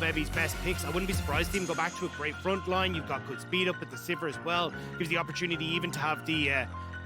of Evi's best picks. I wouldn't be surprised to even go back to a great front line. You've got good speed up with the Sivir as well. Gives the opportunity even to have the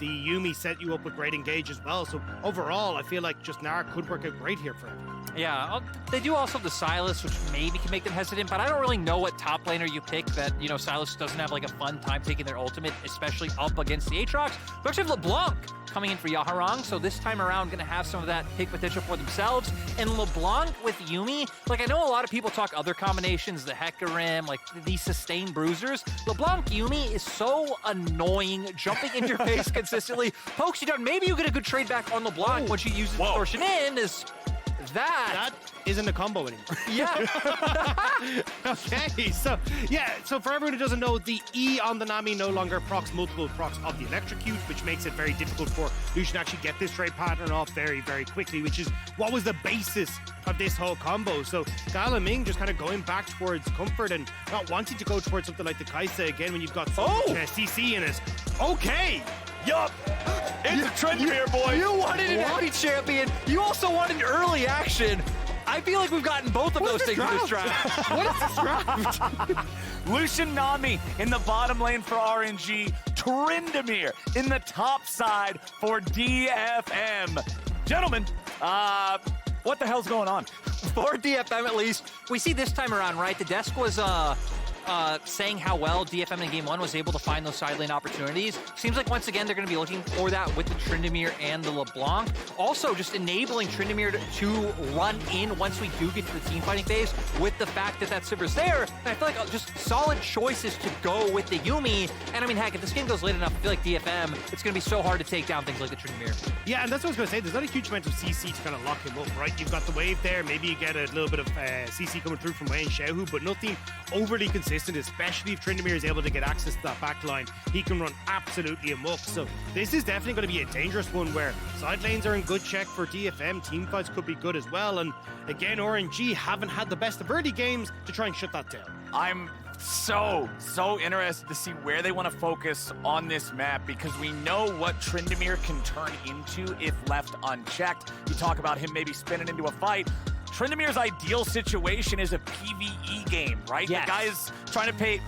Yuumi set you up with great engage as well. So overall, I feel like just Nara could work out great here for him. Yeah, they do also have the Sylas, which maybe can make them hesitant, but I don't really know what top laner you pick that, you know, Sylas doesn't have like a fun time taking their ultimate, especially up against the Aatrox. We actually have LeBlanc coming in for Yaharong, so this time around going to have some of that pick potential for themselves. And LeBlanc with Yuumi, like I know a lot of people talk other combinations, the Hecarim, like these sustained bruisers. LeBlanc Yuumi is so annoying, jumping in your face consistently, pokes you down. Maybe you get a good trade back on LeBlanc once you use distortion in. That isn't a combo anymore. Yeah. Okay, so for everyone who doesn't know, the E on the Nami no longer procs multiple procs of the electrocute, which makes it very difficult for Lucian to actually get this trade pattern off very, very quickly, which is what was the basis of this whole combo. So Gala Ming just kind of going back towards comfort and not wanting to go towards something like the Kaisa again when you've got so much CC in it. Okay. Yup! It's a Tryndamere, boy! You wanted an early champion. You also wanted early action. I feel like we've gotten both of those things in this draft. What is this draft? Lucian Nami in the bottom lane for RNG. Tryndamere in the top side for DFM. Gentlemen, what the hell's going on? For DFM at least, we see this time around, right? The desk was saying how well DFM in Game 1 was able to find those side lane opportunities. Seems like once again they're going to be looking for that with the Tryndamere and the LeBlanc. Also just enabling Tryndamere to run in once we do get to the team fighting phase with the fact that Sivir's there. And I feel like just solid choices to go with the Yuumi. And I mean, heck, if this game goes late enough, I feel like DFM, it's going to be so hard to take down things like the Tryndamere. Yeah, and that's what I was going to say. There's not a huge amount of CC to kind of lock him up, right? You've got the wave there. Maybe you get a little bit of CC coming through from Wayne Xiaohu, but nothing overly consistent, especially if Tryndamere is able to get access to that back line. He can run absolutely amok. So this is definitely going to be a dangerous one where side lanes are in good check for DFM. Team fights could be good as well. And again, RNG haven't had the best of early games to try and shut that down. I'm so interested to see where they want to focus on this map because we know what Tryndamere can turn into if left unchecked. You talk about him maybe spinning into a fight. Tryndamere's ideal situation is a PvE game, right? Yes. The guy is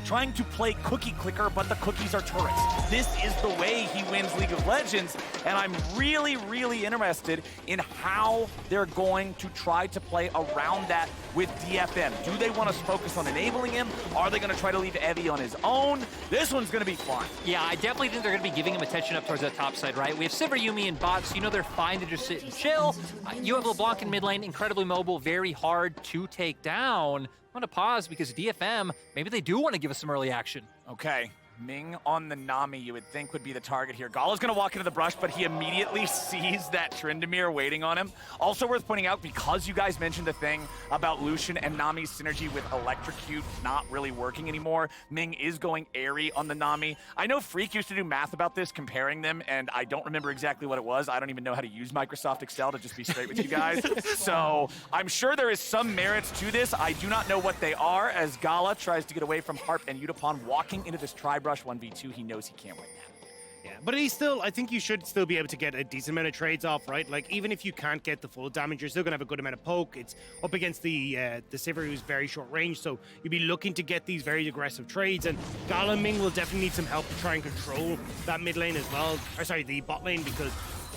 trying to play cookie clicker, but the cookies are turrets. This is the way he wins League of Legends, and I'm really interested in how they're going to try to play around that with DFM. Do they want to focus on enabling him? Are they going to try to leave Evie on his own? This one's going to be fun. Yeah, I definitely think they're going to be giving him attention up towards that top side, right? We have Sivir, Yuumi, and bots. You know they're fine to just sit and chill. You have LeBlanc in mid lane, incredibly mobile, very hard to take down. I'm going to pause because DFM, maybe they do want to give us some early action. Okay. Ming on the Nami, you would think would be the target here. Gala's going to walk into the brush, but he immediately sees that Tryndamere waiting on him. Also worth pointing out, because you guys mentioned the thing about Lucian and Nami's synergy with Electrocute not really working anymore, Ming is going airy on the Nami. I know Freak used to do math about this, comparing them, and I don't remember exactly what it was. I don't even know how to use Microsoft Excel, to just be straight with you guys. So I'm sure there is some merits to this. I do not know what they are, as Gala tries to get away from Harp and Yutapon walking into this tri brush 1v2. He knows he can't win that. Yeah, but I think you should still be able to get a decent amount of trades off, right? Like, even if you can't get the full damage, you're still going to have a good amount of poke. It's up against the Sivir, who's very short range, so you'll be looking to get these very aggressive trades, and Gala and Ming will definitely need some help to try and control that mid lane as well, or sorry, the bot lane, because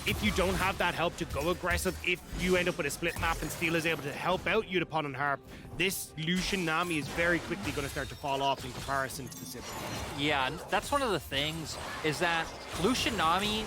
if you don't have that help to go aggressive, if you end up with a split map and Steel is able to help out Yutapon and Harp, this Lucian Nami is very quickly going to start to fall off in comparison to the Sivir. Yeah, that's one of the things, is that Lucian Nami,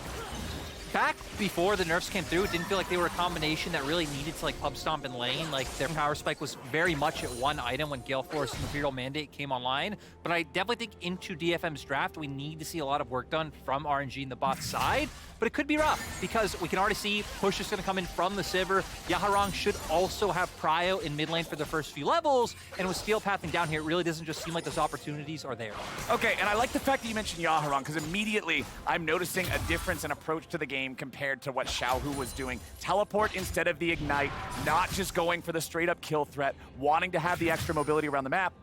back before the nerfs came through, it didn't feel like they were a combination that really needed to like pub stomp in lane. Like their power spike was very much at one item when Gale Force and Imperial Mandate came online. But I definitely think into DFM's draft, we need to see a lot of work done from RNG in the bot side. But it could be rough because we can already see push is going to come in from the Sivir. Yaharong should also have prio in mid lane for the first few levels. And with Steel pathing down here, it really doesn't just seem like those opportunities are there. Okay, and I like the fact that you mentioned Yaharong, because immediately I'm noticing a difference in approach to the game compared to what Xiaohu was doing. Teleport instead of the Ignite, not just going for the straight up kill threat, wanting to have the extra mobility around the map.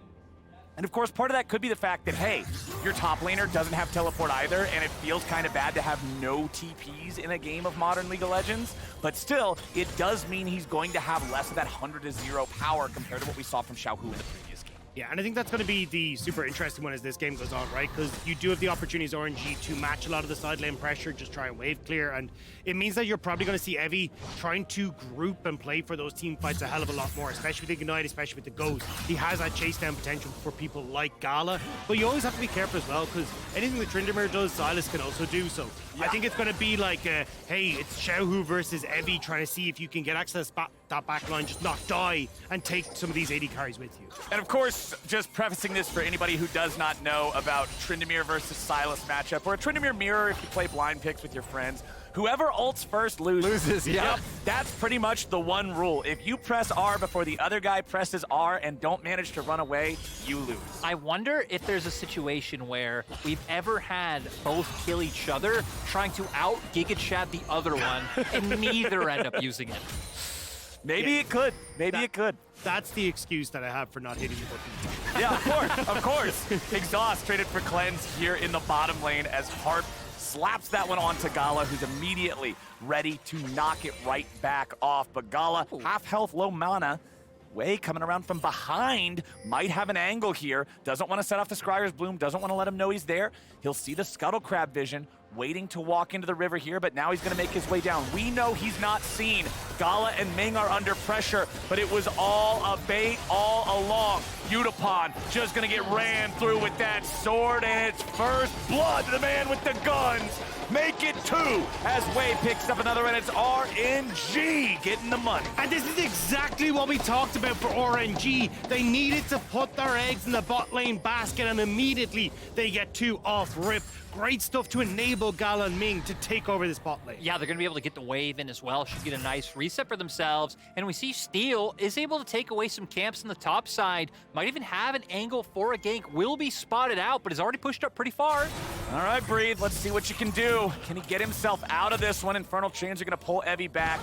And of course, part of that could be the fact that, hey, your top laner doesn't have teleport either, and it feels kind of bad to have no TPs in a game of modern League of Legends. But still, it does mean he's going to have less of that 100-0 power compared to what we saw from Xiaohu in the previous game. Yeah, and I think that's going to be the super interesting one as this game goes on, right? Because you do have the opportunities, RNG, to match a lot of the side lane pressure, just try and wave clear, and it means that you're probably going to see Evie trying to group and play for those team fights a hell of a lot more, especially with Ignite, especially with the Ghost. He has that chase down potential for people like Gala, but you always have to be careful as well, because anything that Tryndamere does, Sylas can also do, so I think it's going to be like, hey, it's Xiaohu versus Evie trying to see if you can get access to that back line, just not die, and take some of these AD carries with you. And of course, just prefacing this for anybody who does not know about Tryndamere versus Sylas matchup, or a Tryndamere mirror if you play blind picks with your friends, whoever ults first loses. Yeah. Yep, that's pretty much the one rule. If you press R before the other guy presses R and don't manage to run away, you lose. I wonder if there's a situation where we've ever had both kill each other trying to out-Giga Chat the other one, and neither end up using it. Maybe it could. Maybe it could. That's the excuse that I have for not hitting the button. Yeah, of course. Exhaust traded for Cleanse here in the bottom lane as Harp slaps that one onto Gala, who's immediately ready to knock it right back off. But Gala, half health, low mana. Wei coming around from behind, might have an angle here. Doesn't want to set off the Scryer's Bloom, doesn't want to let him know he's there. He'll see the Scuttle Crab vision, waiting to walk into the river here, but now he's going to make his way down. We know he's not seen. Gala and Ming are under pressure, but it was all a bait all along. Yutapon just going to get ran through with that sword, and it's first blood to the man with the guns. Make it 2 as Wei picks up another, and it's RNG getting the money. And this is exactly what we talked about for RNG. They needed to put their eggs in the bot lane basket, and immediately they get 2 off rip. Great stuff to enable Gala and Ming to take over this bot lane. Yeah, they're going to be able to get the wave in as well. Should get a nice reset for themselves. And we see Steel is able to take away some camps on the top side. Might even have an angle for a gank. Will be spotted out, but is already pushed up pretty far. All right, Breathe, let's see what you can do. Can he get himself out of this one? Infernal Chains are going to pull Evie back.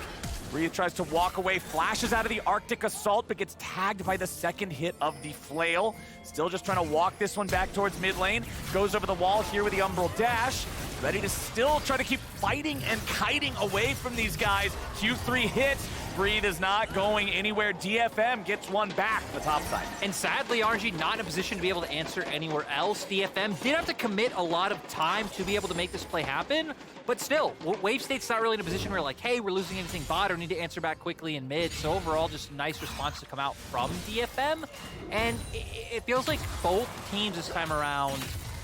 Breathe tries to walk away, flashes out of the Arctic Assault, but gets tagged by the second hit of the Flail. Still just trying to walk this one back towards mid lane. Goes over the wall here with the Umbral Dash. Ready to still try to keep fighting and kiting away from these guys. Q3 hits. Breathe is not going anywhere. DFM gets one back the top side. And sadly, RNG not in a position to be able to answer anywhere else. DFM did have to commit a lot of time to be able to make this play happen, but still, Wave State's not really in a position where like, hey, we're losing anything bot or need to answer back quickly in mid. So overall, just a nice response to come out from DFM. And it feels like both teams this time around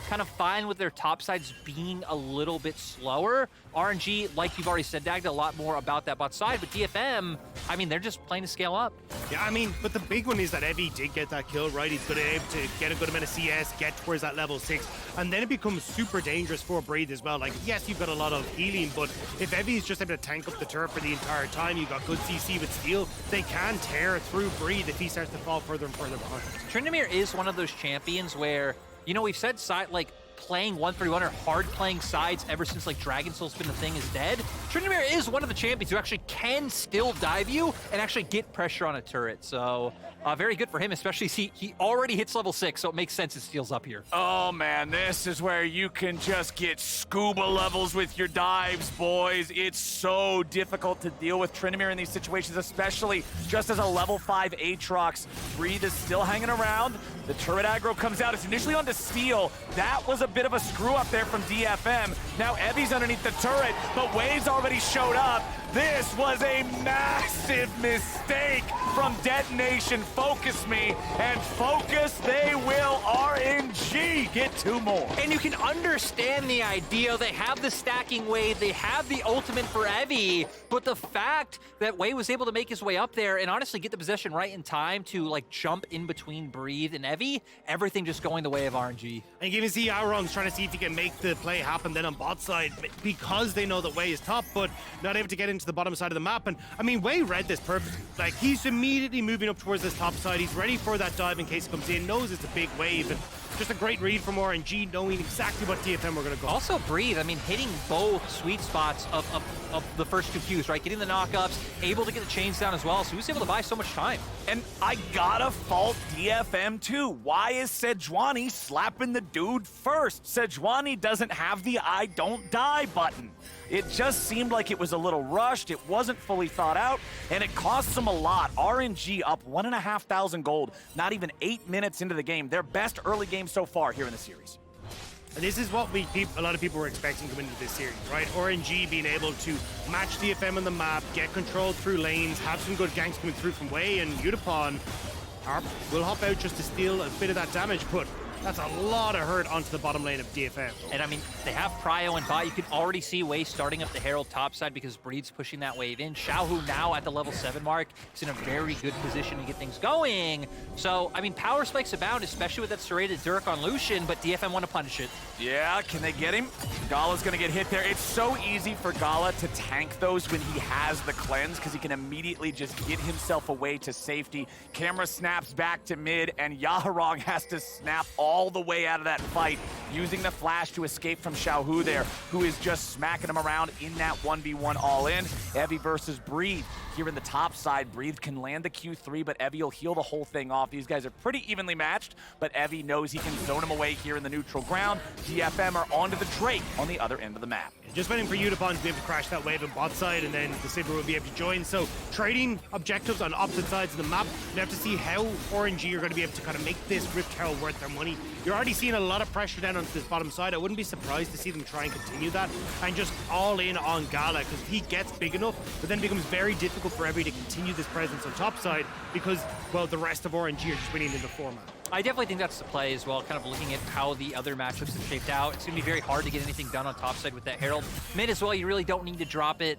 kind of fine with their top sides being a little bit slower. RNG, like you've already said, Dagda, a lot more about that bot side, but DFM, I mean, they're just playing to scale up. Yeah, I mean, but the big one is that Evie did get that kill, right? He's going to be able to get a good amount of CS, get towards that level 6, and then it becomes super dangerous for Breathe as well. Like, yes, you've got a lot of healing, but if Evie's just able to tank up the turret for the entire time, you've got good CC with Steel, they can tear through Breathe if he starts to fall further and further behind. Tryndamere is one of those champions where, you know, we've said like playing 131 or hard playing sides ever since like Dragon Soul's been the thing is dead. Tryndamere is one of the champions who actually can still dive you and actually get pressure on a turret. So very good for him, especially he already hits level 6, so it makes sense it steals up here. Oh man, this is where you can just get scuba levels with your dives, boys. It's so difficult to deal with Tryndamere in these situations, especially just as a level 5 Aatrox. Breathe is still hanging around. The turret aggro comes out. It's initially onto Steel. That was a bit of a screw up there from DFM. Now Evie's underneath the turret, but Wave's already showed up. This was a massive mistake from DetonatioN FocusMe, and focus they will. RNG get 2 more. And you can understand the idea. They have the stacking wave, they have the ultimate for Evie, but the fact that Wei was able to make his way up there and honestly get the possession right in time to like jump in between Breathe and Evie, everything just going the way of RNG. And you can see Aatrox trying to see if he can make the play happen then on bot side because they know that Wei is top, but not able to get into the bottom side of the map. And I mean, Wei read this perfectly. Like, he's immediately moving up towards this top side. He's ready for that dive in case it comes in, knows it's a big wave. And just a great read from RNG, knowing exactly what DFM were going to go. Also Breathe, I mean, hitting both sweet spots of the first 2 Qs, right? Getting the knockups, able to get the chains down as well, so he was able to buy so much time. And I gotta fault DFM too. Why is Sejuani slapping the dude first? Sejuani doesn't have the I don't die button. It just seemed like it was a little rushed, it wasn't fully thought out, and it costs them a lot. RNG up 1,500 gold, not even 8 minutes into the game. Their best early game so far here in the series. And this is what a lot of people were expecting coming into this series, right? RNG being able to match DFM on the map, get control through lanes, have some good ganks coming through from Wei, and Yutapon, Harp will hop out just to steal a bit of that damage, but that's a lot of hurt onto the bottom lane of DFM. And I mean, they have Prio and bot. You can already see Wei starting up the Herald topside because Breed's pushing that wave in. Xiaohu now at the level 7 mark is in a very good position to get things going. So, I mean, power spikes abound, especially with that serrated Dirk on Lucian, but DFM want to punish it. Yeah, can they get him? Gala's gonna get hit there. It's so easy for Gala to tank those when he has the cleanse because he can immediately just get himself away to safety. Camera snaps back to mid, and Yaharong has to snap all the way out of that fight, using the flash to escape from Xiaohu there, who is just smacking him around in that 1v1 all-in. Evie versus Breathe. Here in the top side, Breathe can land the Q3, but Evie will heal the whole thing off. These guys are pretty evenly matched, but Evie knows he can zone him away here in the neutral ground. DFM are onto the Drake on the other end of the map. Just waiting for Yutapon to be able to crash that wave on bot side, and then the Sivir will be able to join. So trading objectives on opposite sides of the map, you have to see how RNG are going to be able to kind of make this Rift Herald worth their money. You're already seeing a lot of pressure down onto this bottom side. I wouldn't be surprised to see them try and continue that and just all in on Gala, because he gets big enough, but then it becomes very difficult for Evie to continue this presence on top side because, well, the rest of RNG are just winning in the format. I definitely think that's the play as well, kind of looking at how the other matchups have shaped out. It's going to be very hard to get anything done on top side with that Herald. Mid as well, you really don't need to drop it.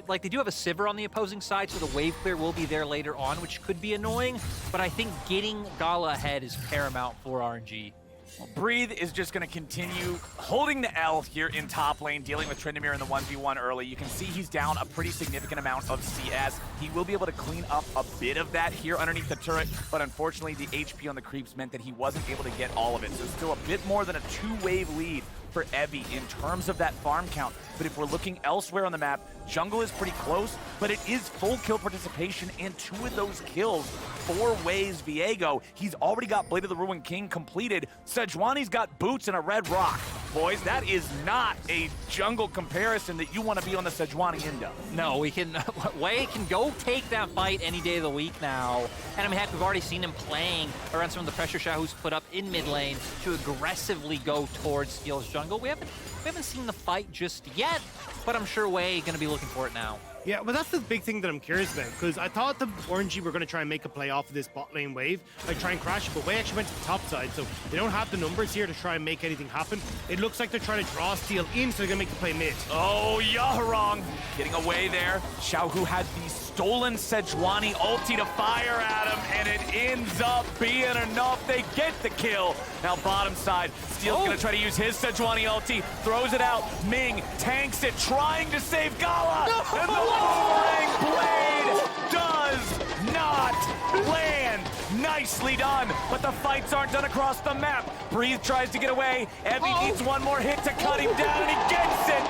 Like, they do have a Sivir on the opposing side, so the wave clear will be there later on, which could be annoying, but I think getting Gala ahead is paramount for RNG. Well, Breathe is just going to continue holding the L here in top lane, dealing with Tryndamere in the 1v1 early. You can see he's down a pretty significant amount of CS. He will be able to clean up a bit of that here underneath the turret, but unfortunately the HP on the creeps meant that he wasn't able to get all of it. So still a bit more than a 2-wave lead for Evie in terms of that farm count. But if we're looking elsewhere on the map, jungle is pretty close, but it is full kill participation, and 2 of those kills, 4 ways Viego. He's already got Blade of the Ruined King completed. Sejuani's got boots and a red rock. Boys, that is not a jungle comparison that you want to be on the Sejuani end of. No, we can, Wei can go take that fight any day of the week now. And I mean, heck, we've already seen him playing around some of the pressure Xiaohu's put up in mid lane to aggressively go towards Steel's jungle. We haven't seen the fight just yet, but I'm sure Wei gonna be looking for it now. Yeah, but that's the big thing that I'm curious about, because I thought the RNG were going to try and make a play off of this bot lane wave, like try and crash it, but Wei actually went to the top side, so they don't have the numbers here to try and make anything happen. It looks like they're trying to draw Steel in, so they're going to make the play mid. Oh, Yaharong getting away there. Xiaohu had the stolen Sejuani ulti to fire at him, and it ends up being enough. They get the kill. Now bottom side, Steel's gonna try to use his Sejuani ulti, throws it out. Ming tanks it, trying to save Gala. No! And the Boomerang Blade does not land. Nicely done, but the fights aren't done across the map. Breathe tries to get away. Evie needs one more hit to cut him down, and he gets it.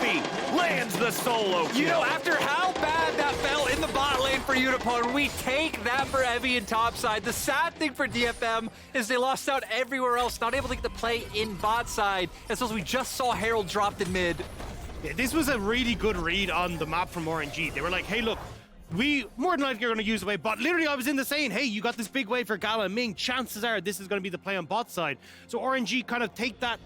Evie lands the solo kill. You know, after how bad that fell in the bot lane for Yutapon, we take that for Evie in topside. The sad thing for DFM is they lost out everywhere else, not able to get the play in bot side, as we just saw Herald dropped in mid. Yeah, this was a really good read on the map from RNG. They were like, hey, look, we more than likely are going to use the wave bot. Literally, I was in the saying, hey, you got this big wave for Gala and Ming. Chances are this is going to be the play on bot side. So RNG kind of take that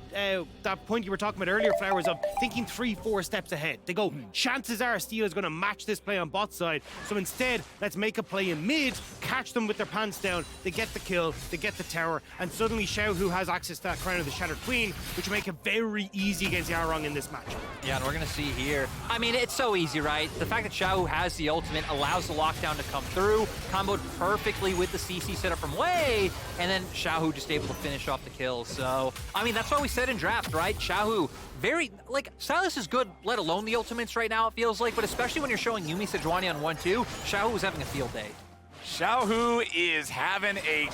that point you were talking about earlier, Flowers, of thinking 3-4 steps ahead. They go, chances are Steel is going to match this play on bot side. So instead, let's make a play in mid, catch them with their pants down. They get the kill, they get the tower, and suddenly Xiaohu has access to that Crown of the Shattered Queen, which will make it very easy against Yaharong in this match. Yeah, and we're going to see here. I mean, it's so easy, right? The fact that Xiaohu has the ultimate allows the lockdown to come through, comboed perfectly with the CC setup from Wei, and then Xiaohu just able to finish off the kill. So, I mean, that's why we said in draft, right? Xiaohu, very, like, Sylas is good, let alone the ultimates right now, it feels like, but especially when you're showing Yuumi Sejuani on 1-2, Xiaohu was having a field day. Xiaohu is having a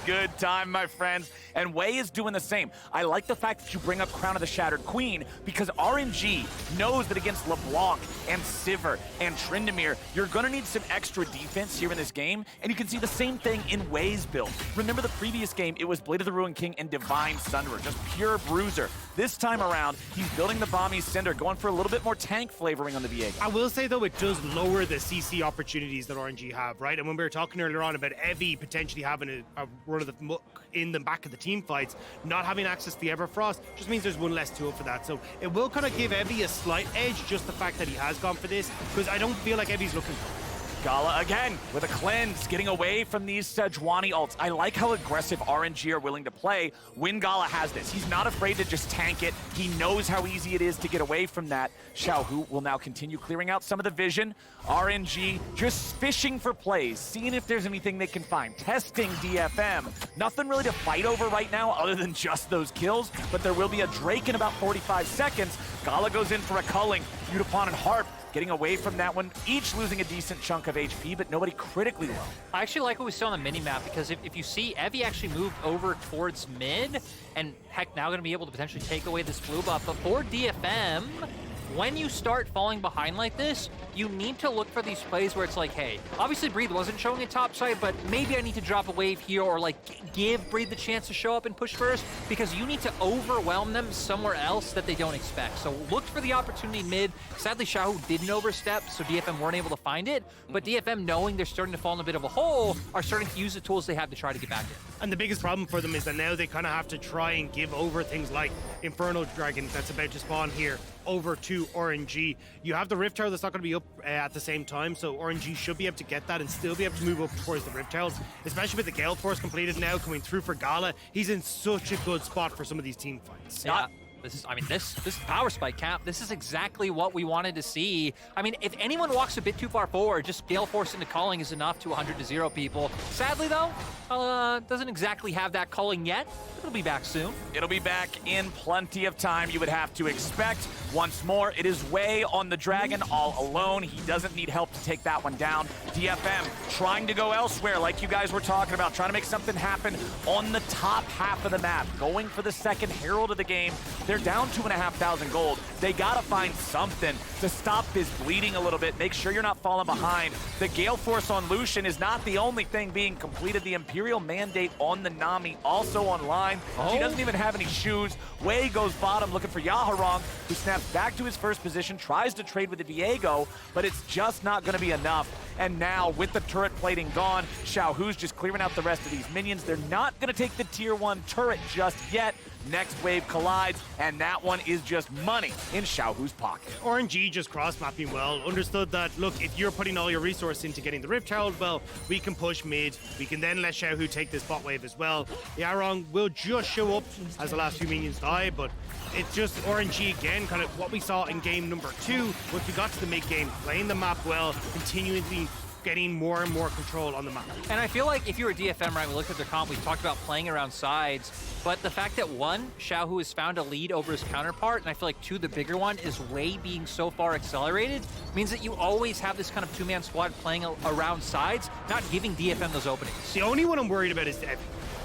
good time, my friends, and Wei is doing the same. I like the fact that you bring up Crown of the Shattered Queen because RNG knows that against LeBlanc and Sivir and Tryndamere, you're gonna need some extra defense here in this game, and you can see the same thing in Wei's build. Remember the previous game, it was Blade of the Ruined King and Divine Sunderer, just pure bruiser. This time around, he's building the Bomby Cinder, going for a little bit more tank flavoring on the Viego. I will say, though, it does lower the CC opportunities that RNG have, right? And when we were talking earlier on about Evie potentially having a run of the muck in the back of the team fights, not having access to the Everfrost just means there's one less tool for that. So it will kind of give Evie a slight edge, just the fact that he has gone for this, because I don't feel like Evie's looking for it. Gala again with a cleanse, getting away from these Sejuani ults. I like how aggressive RNG are willing to play when Gala has this. He's not afraid to just tank it. He knows how easy it is to get away from that. Xiaohu will now continue clearing out some of the vision. RNG just fishing for plays, seeing if there's anything they can find. Testing DFM. Nothing really to fight over right now other than just those kills, but there will be a Drake in about 45 seconds. Gala goes in for a culling. Yutapon and Harp getting away from that one, each losing a decent chunk of HP, but nobody critically low. I actually like what we saw on the mini-map, because if you see, Evie actually moved over towards mid, and heck, now going to be able to potentially take away this blue buff. But for DFM, when you start falling behind like this, you need to look for these plays where it's like, hey, obviously Breathe wasn't showing a top side, but maybe I need to drop a wave here, or like give Breathe the chance to show up and push first, because you need to overwhelm them somewhere else that they don't expect. So look for the opportunity mid. Sadly, Xiaohu didn't overstep, so DFM weren't able to find it, but DFM, knowing they're starting to fall in a bit of a hole, are starting to use the tools they have to try to get back in. And the biggest problem for them is that now they kind of have to try and give over things like Inferno Dragon that's about to spawn here over to RNG. You have the Rift Tower that's not going to be up at the same time, so RNG should be able to get that and still be able to move up towards the Rift Towers, especially with the Gale Force completed now coming through for Gala. He's in such a good spot for some of these team fights. Yeah. This power spike cap, this is exactly what we wanted to see. I mean, if anyone walks a bit too far forward, just Gale Force into calling is enough to 100-0 people. Sadly, though, doesn't exactly have that calling yet. It'll be back soon. It'll be back in plenty of time, you would have to expect. Once more, it is Wei on the Dragon all alone. He doesn't need help to take that one down. DFM trying to go elsewhere, like you guys were talking about, trying to make something happen on the top half of the map, going for the second Herald of the game. They're down 2,500 gold. They gotta find something to stop this bleeding a little bit, make sure you're not falling behind. The Gale Force on Lucian is not the only thing being completed. The Imperial Mandate on the Nami also online. She doesn't even have any shoes. Wei goes bottom looking for Yaharong, who snaps back to his first position, tries to trade with the Viego, but it's just not gonna be enough. And now, with the turret plating gone, Xiaohu's just clearing out the rest of these minions. They're not gonna take the tier 1 turret just yet. Next wave collides, and that one is just money in Xiaohu's pocket. RNG just cross-mapping well, understood that, look, if you're putting all your resource into getting the Rift Herald, well, we can push mid. We can then let Xiaohu take this bot wave as well. Yaharong will just show up as the last few minions die, but it's just RNG again, kind of what we saw in game number 2, once we got to the mid-game, playing the map well, continually getting more and more control on the map. And I feel like if you were DFM, right, we looked at their comp, we talked about playing around sides, but the fact that one, Xiaohu has found a lead over his counterpart, and I feel like two, the bigger one, is Wei being so far accelerated, means that you always have this kind of two-man squad playing around sides, not giving DFM those openings. The only one I'm worried about is Evie.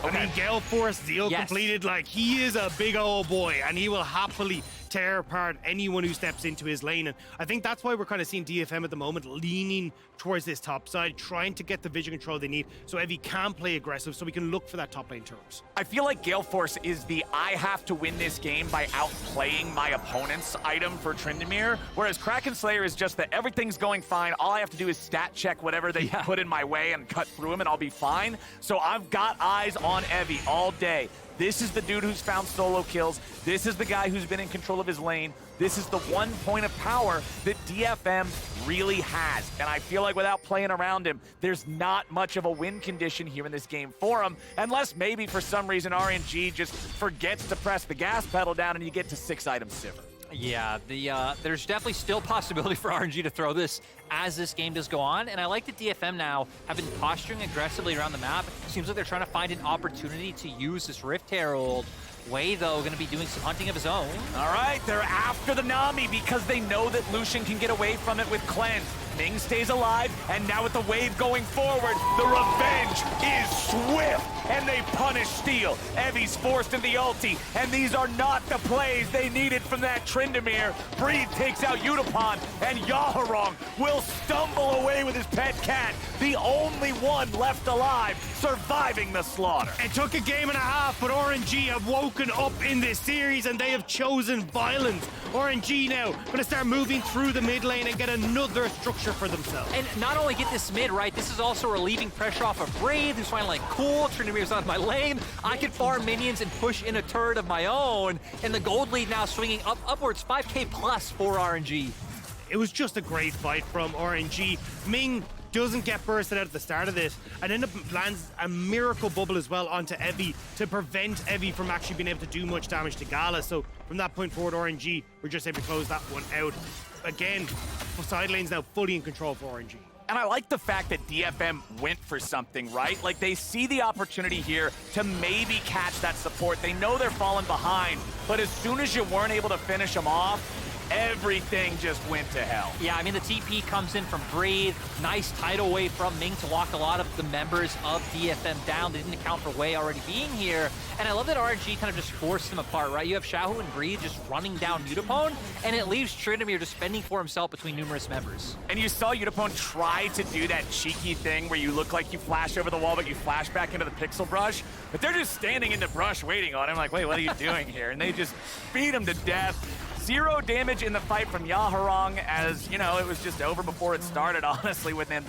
I mean, Gale Force deal completed, like, he is a big old boy, and he will happily tear apart anyone who steps into his lane. And I think that's why we're kind of seeing DFM at the moment leaning towards this top side, trying to get the vision control they need so Evie can play aggressive so we can look for that top lane turret. I feel like Gale Force is the I have to win this game by outplaying my opponent's item for Tryndamere, whereas Kraken Slayer is just that everything's going fine. All I have to do is stat check whatever they put in my way and cut through them and I'll be fine. So I've got eyes on Evie all day. This is the dude who's found solo kills. This is the guy who's been in control of his lane. This is the one point of power that DFM really has. And I feel like without playing around him, there's not much of a win condition here in this game for him, unless maybe for some reason RNG just forgets to press the gas pedal down and you get to 6-item Sivir. Yeah, there's definitely still possibility for RNG to throw this as this game does go on, and I like that DFM now have been posturing aggressively around the map. Seems like they're trying to find an opportunity to use this Rift Herald. Wei, though, going to be doing some hunting of his own. All right, they're after the Nami because they know that Lucian can get away from it with Cleanse. Ming stays alive, and now with the wave going forward, the revenge is swift, and they punish Steel. Evi's forced in the ulti, and these are not the plays they needed from that Tryndamere. Breathe takes out Yutapon, and Yaharong will stumble away with his pet cat, the only one left alive, surviving the slaughter. It took a game and a half, but RNG have woken up in this series and they have chosen violence. RNG now going to start moving through the mid lane and get another structure for themselves. And not only get this mid, right, this is also relieving pressure off of Breathe, who's finally like, cool, Tryndamere's out of my lane, I can farm minions and push in a turret of my own, and the gold lead now swinging upwards 5k plus for RNG. It was just a great fight from RNG. Ming doesn't get bursted out at the start of this and end up lands a miracle bubble as well onto Evi to prevent Evi from actually being able to do much damage to Gala. So from that point forward, RNG were just able to close that one out. Again, side lane's now fully in control for RNG. And I like the fact that DFM went for something, right? Like, they see the opportunity here to maybe catch that support. They know they're falling behind, but as soon as you weren't able to finish them off, everything just went to hell. Yeah, I mean, the TP comes in from Breathe. Nice tidal wave from Ming to lock a lot of the members of DFM down. They didn't account for Wei already being here. And I love that RNG kind of just forced them apart, right? You have Xiaohu and Breathe just running down Yutapon, and it leaves Tryndamere just fending for himself between numerous members. And you saw Yutapon try to do that cheeky thing where you look like you flash over the wall, but you flash back into the pixel brush. But they're just standing in the brush waiting on him, like, wait, what are you doing here? And they just beat him to death. 0 damage in the fight from Yaharong, as, you know, it was just over before it started, honestly, with them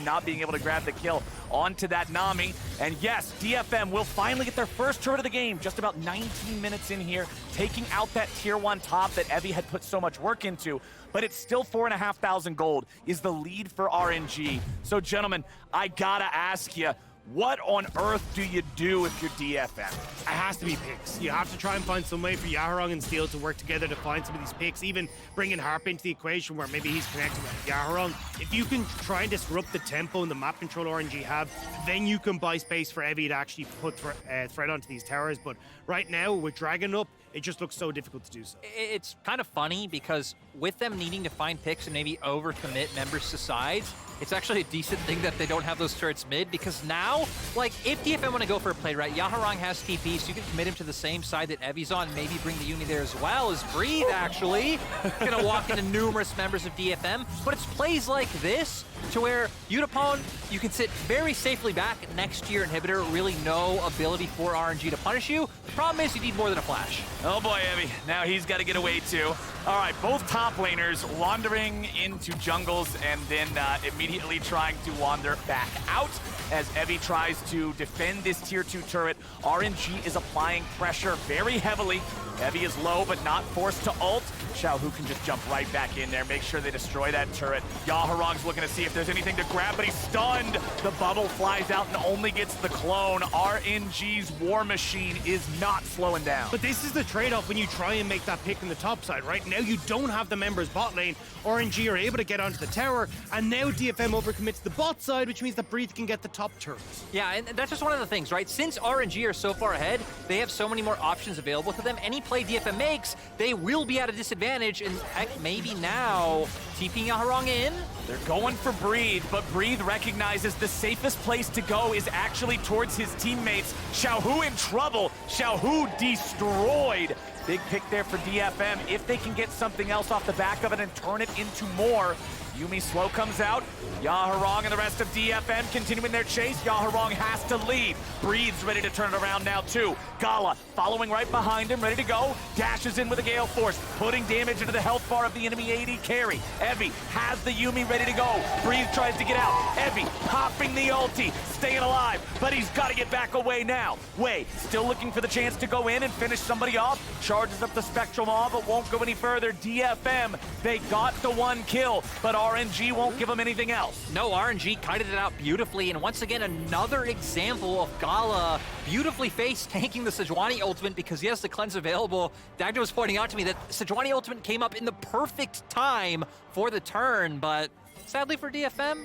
not being able to grab the kill onto that Nami. And yes, DFM will finally get their first turret of the game, just about 19 minutes in here, taking out that tier 1 top that Evi had put so much work into. But it's still 4,500 gold is the lead for RNG. So, gentlemen, I gotta ask you, what on earth do you do if you're DFM? It has to be picks. You have to try and find some way for Yaharong and Steel to work together to find some of these picks, even bringing Harp into the equation where maybe he's connected with Yaharong. If you can try and disrupt the tempo and the map control RNG have, then you can buy space for Evi to actually put threat onto these towers. But right now, with Dragon up, it just looks so difficult to do so. It's kind of funny because with them needing to find picks and maybe overcommit members to sides, it's actually a decent thing that they don't have those turrets mid, because now, like, if DFM want to go for a play, right, Yaharong has TP, so you can commit him to the same side that Evi's on, maybe bring the Yuumi there as well, as Breathe, actually, gonna walk into numerous members of DFM. But it's plays like this to where Yutapon, you can sit very safely back next to your inhibitor, really no ability for RNG to punish you. The problem is you need more than a flash. Oh boy, Evi, now he's got to get away too. All right, both top laners wandering into jungles and then immediately trying to wander back out as Evi tries to defend this tier 2 turret. RNG is applying pressure very heavily. Evi is low, but not forced to ult. Xiaohu can just jump right back in there, make sure they destroy that turret. Yaharong's looking to see if there's anything to grab, but he's stunned. The bubble flies out and only gets the clone. RNG's war machine is not slowing down. But this is the trade-off when you try and make that pick in the top side, right? Now you don't have the members bot lane. RNG are able to get onto the tower, and now DFM overcommits to the bot side, which means that Breathe can get the top turrets. Yeah, and that's just one of the things, right? Since RNG are so far ahead, they have so many more options available to them. Any play DFM makes, they will be at a disadvantage, and heck, maybe now TPing Yaharong in. They're going for Breathe, but Breathe recognizes the safest place to go is actually towards his teammates. Xiaohu in trouble. Xiaohu destroyed. Big pick there for DFM. If they can get something else off the back of it and turn it into more. Yuumi slow comes out. Yaharong and the rest of DFM continuing their chase. Yaharong has to leave. Breathes ready to turn it around now too. Gala following right behind him, ready to go. Dashes in with a Gale Force, putting damage into the health bar of the enemy AD carry. Evi has the Yuumi ready to go. Breathe tries to get out. Evi popping the ulti, staying alive, but he's got to get back away now. Wei still looking for the chance to go in and finish somebody off. Charges up the Spectral Maw, but won't go any further. DFM, they got the 1 kill, but RNG won't give them anything else. No, RNG kited it out beautifully, and once again, another example of Gala beautifully face tanking the Sejuani ultimate because he has the cleanse available. Dagda was pointing out to me that Sejuani ultimate came up in the perfect time for the turn, but sadly for DFM,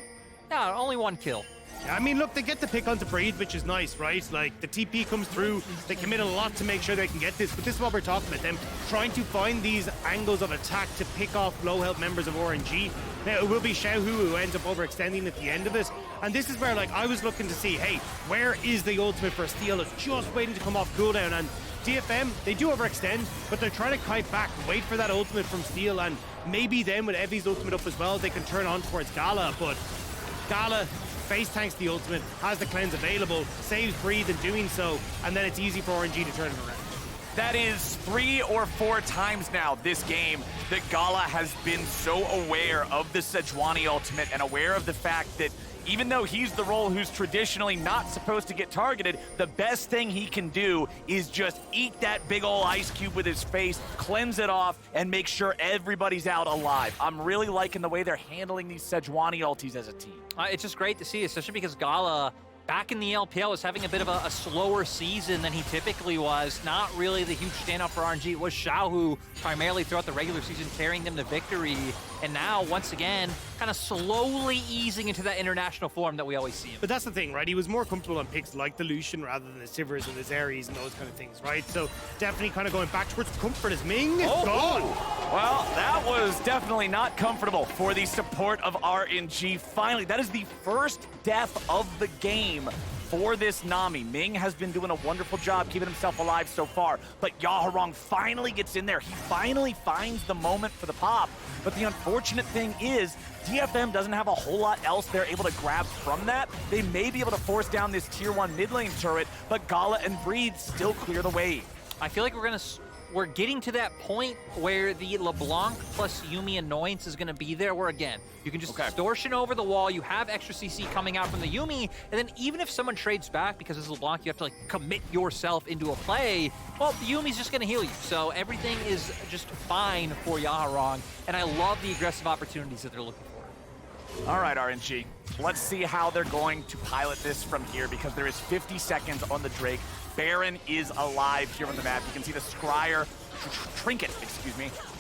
Yeah, only 1 kill. I mean, look, they get the pick onto Breathe, which is nice, right? Like, the TP comes through, they commit a lot to make sure they can get this, but this is what we're talking about, them trying to find these angles of attack to pick off low-health members of RNG. Now, it will be Xiaohu who ends up overextending at the end of it, and this is where, like, I was looking to see, hey, where is the ultimate for Steel? It's just waiting to come off cooldown, and DFM, they do overextend, but they're trying to kite back, wait for that ultimate from Steel, and maybe then with Evi's ultimate up as well, they can turn on towards Gala, but Gala face tanks the ultimate, has the cleanse available, saves Breathe in doing so, and then it's easy for RNG to turn it around. That is 3 or 4 times now this game that Gala has been so aware of the Sejuani ultimate and aware of the fact that even though he's the role who's traditionally not supposed to get targeted, the best thing he can do is just eat that big ol' ice cube with his face, cleanse it off, and make sure everybody's out alive. I'm really liking the way they're handling these Sejuani ultis as a team. It's just great to see, especially because Gala, back in the LPL, was having a bit of a slower season than he typically was. Not really the huge standout for RNG. It was Xiaohu primarily throughout the regular season carrying them to victory. And now, once again, kind of slowly easing into that international form that we always see him. But that's the thing, right? He was more comfortable on picks like the Lucian rather than the Sivirs and the Zeres and those kind of things, right? So definitely kind of going back towards comfort as Ming is gone. Well, that was definitely not comfortable for the support of RNG. Finally, that is the first death of the game for this Nami. Ming has been doing a wonderful job keeping himself alive so far, but Yaharong finally gets in there. He finally finds the moment for the pop. But the unfortunate thing is, DFM doesn't have a whole lot else they're able to grab from that. They may be able to force down this tier 1 mid lane turret, but Gala and Breathe still clear the way. I feel like we're getting to that point where the LeBlanc plus Yuumi annoyance is going to be there, where again, you can just distortion over the wall, you have extra CC coming out from the Yuumi, and then even if someone trades back because it's LeBlanc, you have to like commit yourself into a play, well, the Yuumi's just going to heal you. So everything is just fine for Yaharong, and I love the aggressive opportunities that they're looking for. All right, RNG, let's see how they're going to pilot this from here, because there is 50 seconds on the Drake. Baron is alive here on the map. You can see the Scryer trinket,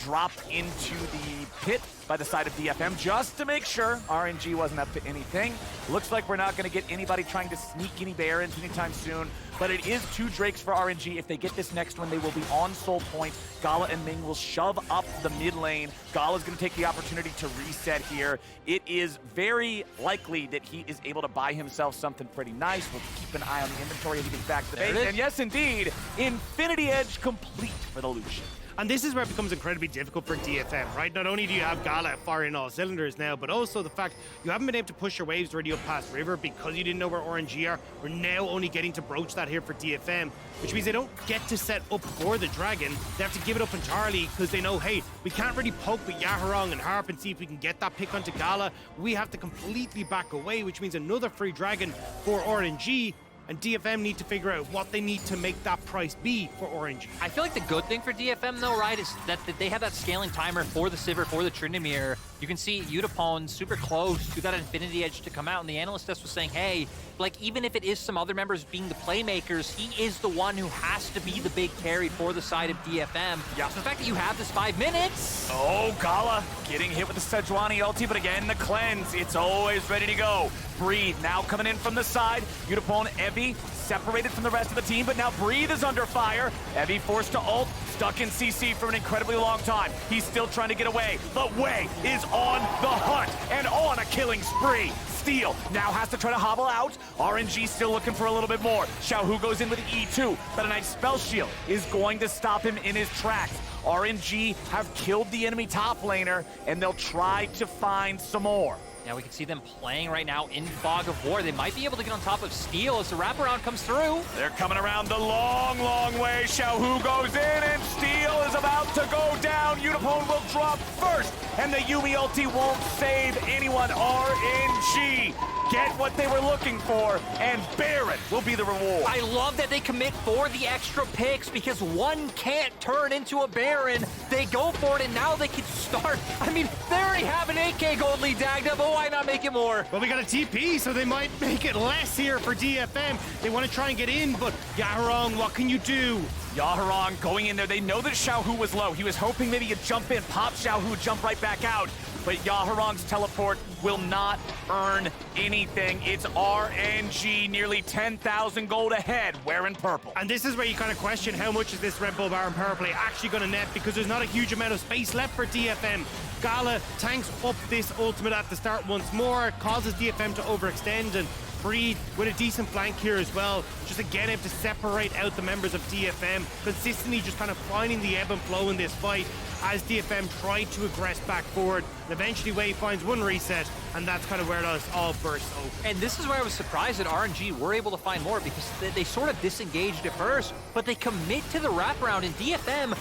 drop into the pit by the side of DFM just to make sure RNG wasn't up to anything. Looks like we're not going to get anybody trying to sneak any Barons anytime soon, but it is 2 Drakes for RNG. If they get this next one, they will be on soul point. Gala and Ming will shove up the mid lane. Gala's going to take the opportunity to reset here. It is very likely that he is able to buy himself something pretty nice. We'll keep an eye on the inventory as he gets back to the base. And yes, indeed, Infinity Edge complete for the Lucian. And this is where it becomes incredibly difficult for DFM, right? Not only do you have Gala firing all cylinders now, but also the fact you haven't been able to push your waves already up past River because you didn't know where RNG are. We're now only getting to broach that here for DFM, which means they don't get to set up for the Dragon. They have to give it up entirely because they know, hey, we can't really poke with Yaharong and Harp and see if we can get that pick onto Gala. We have to completely back away, which means another free Dragon for RNG. And DFM need to figure out what they need to make that price be for RNG. I feel like the good thing for DFM, though, right, is that they have that scaling timer for the Sivir, for the Tryndamere. You can see Yutapon super close to that Infinity Edge to come out, and the analyst test was saying, hey, like, even if it is some other members being the playmakers, he is the one who has to be the big carry for the side of DFM. Yeah. So the fact that you have this 5 minutes... Oh, Gala getting hit with the Sejuani ulti, but again, the cleanse, it's always ready to go. Breathe now coming in from the side. Yutapon, Evi separated from the rest of the team, but now Breathe is under fire. Evi forced to ult, stuck in CC for an incredibly long time. He's still trying to get away, but Wei is on the hunt and on a killing spree. Steel now has to try to hobble out. RNG still looking for a little bit more. Xiaohu goes in with E2, but a nice spell shield is going to stop him in his tracks. RNG have killed the enemy top laner, and they'll try to find some more. Now we can see them playing right now in Fog of War. They might be able to get on top of Steel as the wraparound comes through. They're coming around the long, long way. Xiaohu goes in, and Steel is about to go down. Yutapon will drop first, and the Yuumi ulti won't save anyone. RNG get what they were looking for, and Baron will be the reward. I love that they commit for the extra picks because one can't turn into a Baron. They go for it, and now they can start. I mean, they already have an 8K gold lead tagged up, but why not make it more? Well, we got a TP, so they might make it less here for DFM. They want to try and get in, but Yaharong, what can you do? Yaharong going in there. They know that Xiaohu was low. He was hoping maybe he'd jump in, pop Xiaohu, jump right back out. but Yaharong's teleport will not earn anything. It's RNG, nearly 10,000 gold ahead, wearing purple. And this is where you kind of question how much is this Red Bull Baron power play actually going to net, because there's not a huge amount of space left for DFM. Gala tanks up this ultimate at the start once more, causes DFM to overextend, and Breed with a decent flank here as well, just again able to separate out the members of DFM, consistently just kind of finding the ebb and flow in this fight as DFM tried to aggress back forward. And eventually Wave finds one reset, and that's kind of where it all bursts open. And this is where I was surprised that RNG were able to find more, because they sort of disengaged at first, but they commit to the wraparound, and DFM,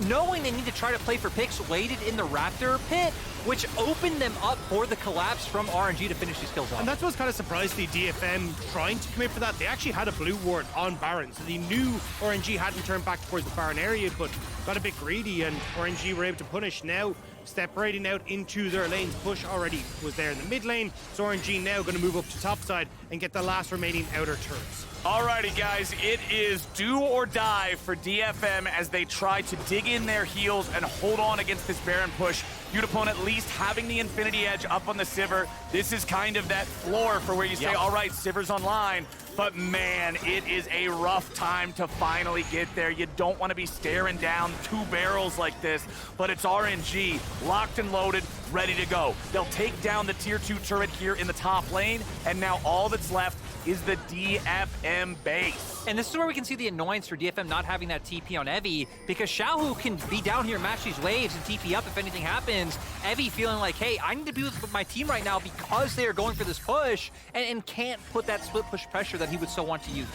knowing they need to try to play for picks, waited in the Raptor pit, which opened them up for the collapse from RNG to finish these kills off. And that's what's kind of surprised the DFM trying to commit for that. They actually had a blue ward on Baron, so they knew RNG hadn't turned back towards the Baron area, but got a bit greedy, and RNG were able to punish. Now separating out into their lanes. Push already was there in the mid lane, so RNG now going to move up to top side and get the last remaining outer turrets. Alrighty, guys, it is do or die for DFM as they try to dig in their heels and hold on against this Baron push. Yutapon at least having the Infinity Edge up on the Sivir. This is kind of that floor for where you say, all right, Sivir's online. But man, it is a rough time to finally get there. You don't want to be staring down two barrels like this, but it's RNG, locked and loaded, ready to go. They'll take down the tier 2 turret here in the top lane, and now all that's left is the DFM base. And this is where we can see the annoyance for DFM not having that TP on Evie, because Xiaohu can be down here, match these waves, and TP up if anything happens. Evie feeling like, hey, I need to be with my team right now because they are going for this push, and can't put that split push pressure that he would so want to use.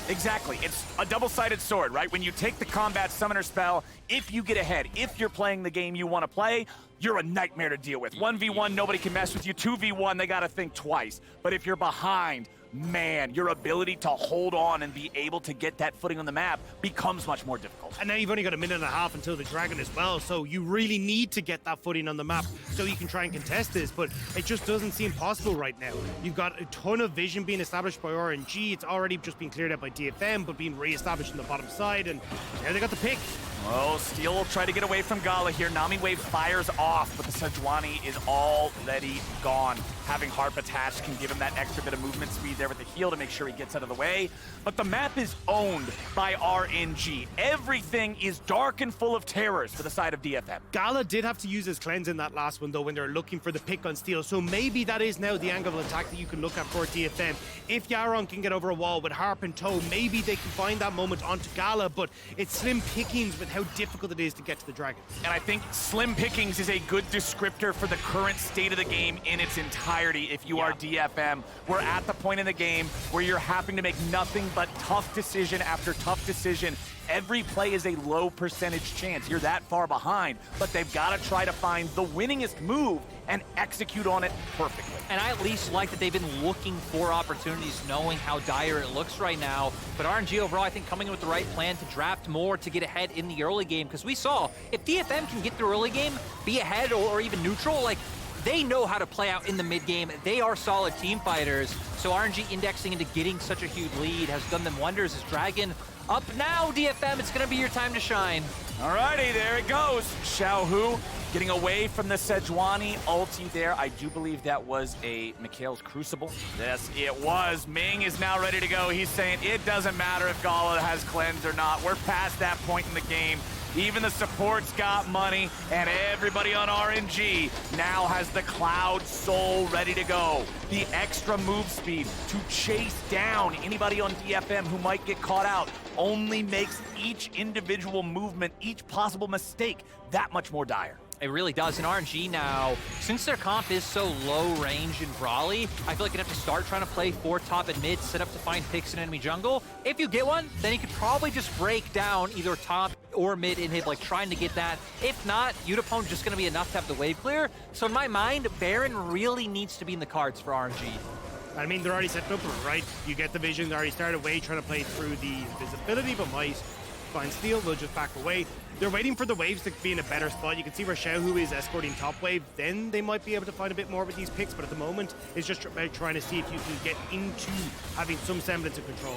Exactly. It's a double-sided sword, right? When you take the combat summoner spell, if you get ahead, if you're playing the game you want to play, you're a nightmare to deal with. 1v1, nobody can mess with you. 2v1, they got to think twice. But if you're behind, man, your ability to hold on and be able to get that footing on the map becomes much more difficult. And now you've only got a minute and a half until the Dragon as well, so you really need to get that footing on the map so you can try and contest this, but it just doesn't seem possible right now. You've got a ton of vision being established by RNG. It's already just been cleared out by DFM, but being re-established on the bottom side, and there they got the pick. Oh, Steel will try to get away from Gala here. Nami wave fires off, but the Sejuani is already gone. Having Harp attached can give him that extra bit of movement speed there with the heal to make sure he gets out of the way. But the map is owned by RNG. Everything is dark and full of terrors for the side of DFM. Gala did have to use his cleanse in that last one, though, when they're looking for the pick on Steel. So maybe that is now the angle of attack that you can look at for DFM. If Yaharong can get over a wall with Harp in tow, maybe they can find that moment onto Gala, but it's slim pickings with how difficult it is to get to the Dragon. And I think slim pickings is a good descriptor for the current state of the game in its entirety. If you are DFM, we're at the point in the game where you're having to make nothing but tough decision after tough decision. Every play is a low percentage chance. You're that far behind, but they've got to try to find the winningest move and execute on it perfectly. And I at least like that they've been looking for opportunities, knowing how dire it looks right now. But RNG overall, I think, coming in with the right plan to draft more to get ahead in the early game, because we saw if DFM can get through early game, be ahead or even neutral, like, they know how to play out in the mid game. They are solid team fighters. So RNG indexing into getting such a huge lead has done them wonders as Dragon up now, DFM. It's going to be your time to shine. Alrighty, there it goes. Xiaohu getting away from the Sejuani ulti there. I do believe that was a Mikhail's Crucible. Yes, it was. Ming is now ready to go. He's saying it doesn't matter if Gala has cleanse or not. We're past that point in the game. Even the support's got money, and everybody on RNG now has the Cloud Soul ready to go. The extra move speed to chase down anybody on DFM who might get caught out only makes each individual movement, each possible mistake, that much more dire. It really does. And RNG now, since their comp is so low range in Brawly, I feel like you'd have to start trying to play for top and mid, set up to find picks in enemy jungle. If you get one, then you could probably just break down either top or mid inhib, like trying to get that. If not, Yutapon just going to be enough to have the wave clear. So in my mind, Baron really needs to be in the cards for RNG. I mean, they're already set up for it, right? You get the vision, they already started away trying to play through the invisibility, but might find Steel, they'll just back away. They're waiting for the waves to be in a better spot. You can see where Xiaohu is escorting top wave. Then they might be able to find a bit more with these picks, but at the moment, it's just about trying to see if you can get into having some semblance of control.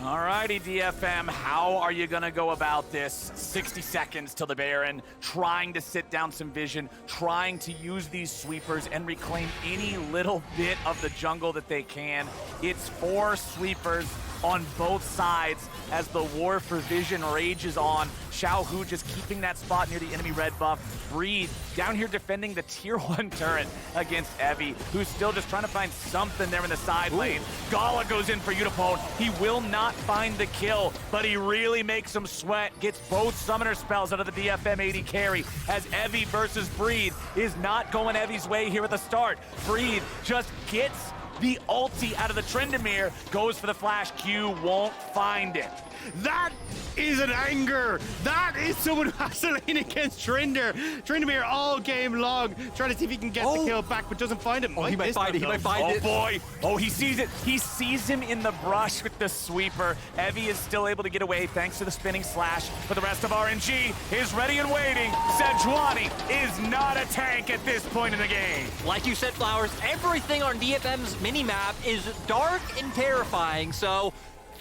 Alrighty, DFM, how are you gonna go about this? 60 seconds till the Baron, trying to sit down some vision, trying to use these sweepers and reclaim any little bit of the jungle that they can. It's 4 sweepers on both sides as the war for vision rages on. Xiaohu just keeping that spot near the enemy red buff. Breed down here defending the tier 1 turret against Evie, who's still just trying to find something there in the side lane. Gala goes in for Yutapon. He will not find the kill, but he really makes him sweat. Gets both summoner spells out of the DFM AD carry as Evie versus Breed is not going Evie's way here at the start. Breed just gets the ulti out of the Tryndamere, goes for the flash Q, won't find it. That is an anger. That is someone who has to lane against Tryndamere all game long, trying to see if he can get the kill back, but doesn't find him. He might find it. He might find it. Oh boy. Oh, he sees it. He sees him in the brush with the sweeper. Evie is still able to get away thanks to the spinning slash, but the rest of RNG is ready and waiting. Sejuani is not a tank at this point in the game. Like you said, Flowers, everything on DFM's minimap is dark and terrifying, so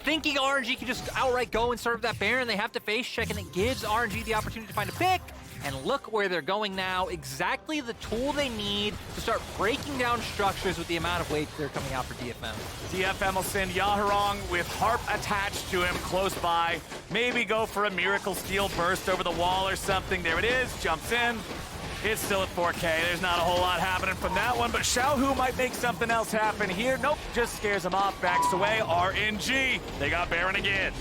thinking RNG can just outright go and serve that Baron they have to face check, and it gives RNG the opportunity to find a pick. And look where they're going now. Exactly the tool they need to start breaking down structures with the amount of weight they're coming out for DFM. DFM will send Yaharong with Harp attached to him close by. Maybe go for a miracle steel burst over the wall or something. There it is, jumps in. It's still at 4K. There's not a whole lot happening from that one, but Xiaohu might make something else happen here. Nope, just scares him off, backs away. RNG, they got Baron again.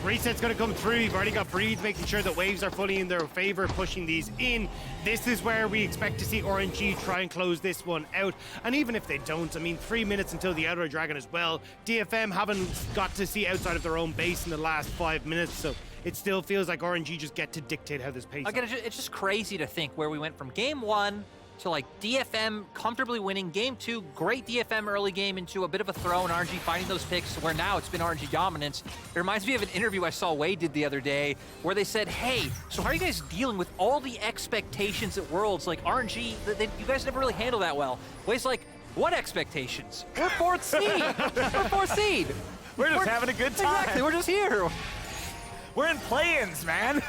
Reset's going to come through. You've already got Breed making sure that waves are fully in their favor, pushing these in. This is where we expect to see RNG try and close this one out. And even if they don't, I mean, 3 minutes until the Outer Dragon as well. DFM haven't got to see outside of their own base in the last 5 minutes, so it still feels like RNG just get to dictate how this pace. Again, it's just crazy to think where we went from game 1 to like DFM comfortably winning game 2, great DFM early game into a bit of a throw and RNG finding those picks where now it's been RNG dominance. It reminds me of an interview I saw Wade did the other day where they said, hey, so how are you guys dealing with all the expectations at Worlds? Like RNG, you guys never really handle that well. Wade's like, what expectations? We're 4th seed. We're 4th seed. We're just having a good time. Exactly, we're just here. We're in play-ins, man.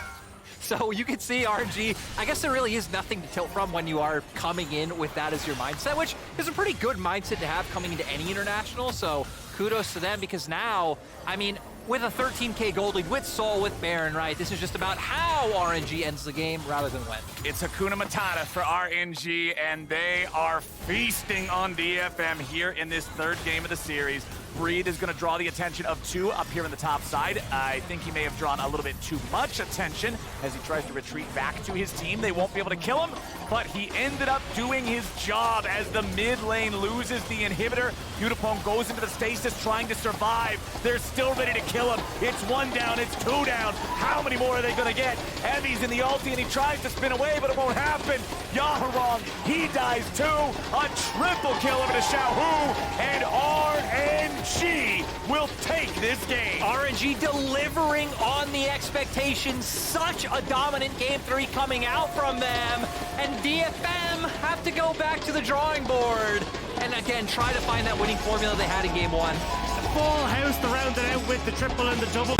So you can see RNG, I guess there really is nothing to tilt from when you are coming in with that as your mindset, which is a pretty good mindset to have coming into any international. So kudos to them, because now, I mean, with a 13K gold lead, with Soul, with Baron, right? This is just about how RNG ends the game rather than when. It's Hakuna Matata for RNG, and they are feasting on DFM here in this 3rd game of the series. Breed is going to draw the attention of 2 up here on the top side. I think he may have drawn a little bit too much attention as he tries to retreat back to his team. They won't be able to kill him, but he ended up doing his job as the mid lane loses the inhibitor. Yutapon goes into the stasis trying to survive. They're still ready to kill him. It's 1 down, it's 2 down. How many more are they going to get? Evie's in the ulti and he tries to spin away, but it won't happen. Yaharong, he dies too. A triple kill over to Xiaohu, and RNG will take this game. RNG delivering on the expectations. Such a dominant game 3 coming out from them. And DFM have to go back to the drawing board. And again, try to find that winning formula they had in game 1. Full house to round it out with the triple and the double.